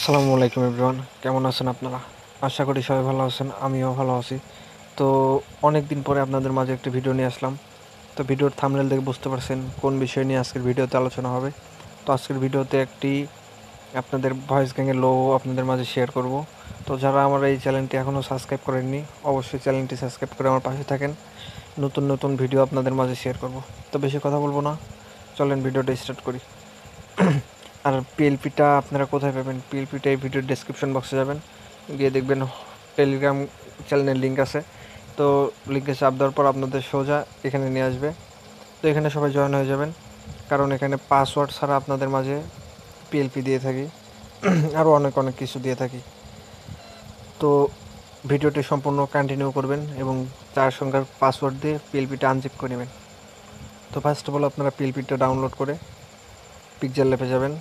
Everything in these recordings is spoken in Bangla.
আসসালামু আলাইকুম এভরিওয়ান, কেমন আছেন আপনারা? আশা করি সবাই ভালো আছেন, আমিও ভালো আছি। তো অনেক দিন পরে আপনাদের মাঝে একটি ভিডিও নিয়ে আসলাম। তো ভিডিওর থাম্বনেল দেখে বুঝতে পারছেন কোন বিষয় নিয়ে আজকের ভিডিওতে আলোচনা হবে। তো আজকের ভিডিওতে একটি আপনাদের ভয়েস গ্যাংয়ের লোগো আপনাদের মাঝে শেয়ার করব। তো যারা আমার এই চ্যানেলটি এখনও সাবস্ক্রাইব করেননি, অবশ্যই চ্যানেলটি সাবস্ক্রাইব করে আমার পাশে থাকেন। নতুন নতুন ভিডিও আপনাদের মাঝে শেয়ার করব। তো বেশি কথা বলবো না, চলেন ভিডিওটা স্টার্ট করি। আর পিএলপিটা আপনারা কোথায় পাবেন? পিএলপিটা এই ভিডিওর ডেসক্রিপশন বক্সে যাবেন, গিয়ে দেখবেন টেলিগ্রাম চ্যানেলের লিঙ্ক আছে। তো লিঙ্কে চাপ দেওয়ার পর আপনাদের সোজা এখানে নিয়ে আসবে। তো এখানে সবাই জয়েন হয়ে যাবেন, কারণ এখানে পাসওয়ার্ড ছাড়া আপনাদের মাঝে পিএলপি দিয়ে থাকি, আরও অনেক অনেক কিছু দিয়ে থাকি। তো ভিডিওটি সম্পূর্ণ কন্টিনিউ করবেন এবং তার সঙ্গে পাসওয়ার্ড দিয়ে পিএলপিটা আনজিপ করে নেবেন। তো ফার্স্ট অফ অল আপনারা পিএলপিটা ডাউনলোড করে পিকচার ল্যাবে যাবেন।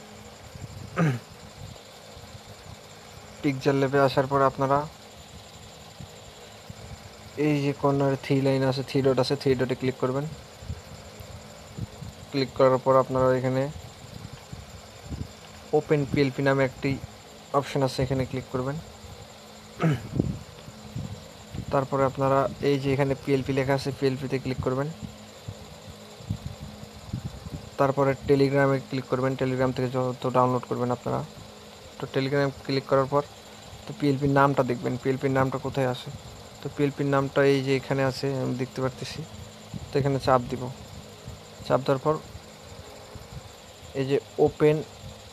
পিকচার ল্যাবে আসার পর আপনারা এই যে কর্নারে থ্রি লাইন আছে, থ্রি ডট আছে, থ্রি ডটে ক্লিক করবেন। ক্লিক করার পর আপনারা এখানে ওপেন পিএলপি নামে একটি অপশান আছে, এখানে ক্লিক করবেন। তারপরে আপনারা এই যে এখানে পিএলপি লেখা আছে, পিএলপিতে ক্লিক করবেন। তারপরে টেলিগ্রামে ক্লিক করবেন, টেলিগ্রাম থেকে যত ডাউনলোড করবেন আপনারা। তো টেলিগ্রামে ক্লিক করার পর তো পিএলপির নামটা দেখবেন, পিএলপির নামটা কোথায় আছে। তো পিএলপির নামটা এই যে এখানে আছে, আমি দেখতে পারতেছি। তো এখানে চাপ দিব, চাপ দেওয়ার পর এই যে ওপেন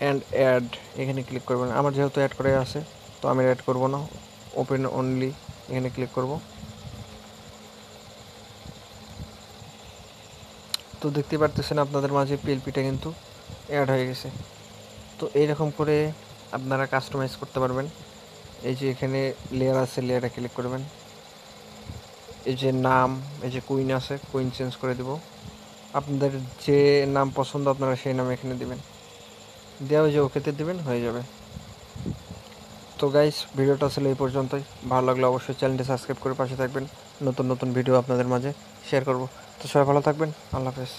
অ্যান্ড অ্যাড এখানে ক্লিক করবেন। আমার যেহেতু অ্যাড করে আছে, তো আমি অ্যাড করব না, ওপেন অনলি এখানে ক্লিক করব। তো দেখতে পারতেছেন আপনাদের মাঝে পিএলপিটা কিন্তু অ্যাড হয়ে গেছে। তো এইরকম করে আপনারা কাস্টমাইজ করতে পারবেন। এই যে এখানে লেয়ার আছে, লেয়ারে ক্লিক করবেন। এই যে নাম, এই যে কুইন আছে, কুইন চেঞ্জ করে দেব। আপনাদের যে নাম পছন্দ আপনারা সেই নাম এখানে দেবেন, দেওয়া যে ওকেতে দেবেন, হয়ে যাবে। তো গাইস, ভিডিওটা ছিল এই পর্যন্তই। ভালো লাগলে অবশ্যই চ্যানেলটি সাবস্ক্রাইব করে পাশে থাকবেন। নতুন নতুন ভিডিও আপনাদের মাঝে শেয়ার করব। তো সবাই ভালো থাকবেন, আল্লাহ হাফেজ।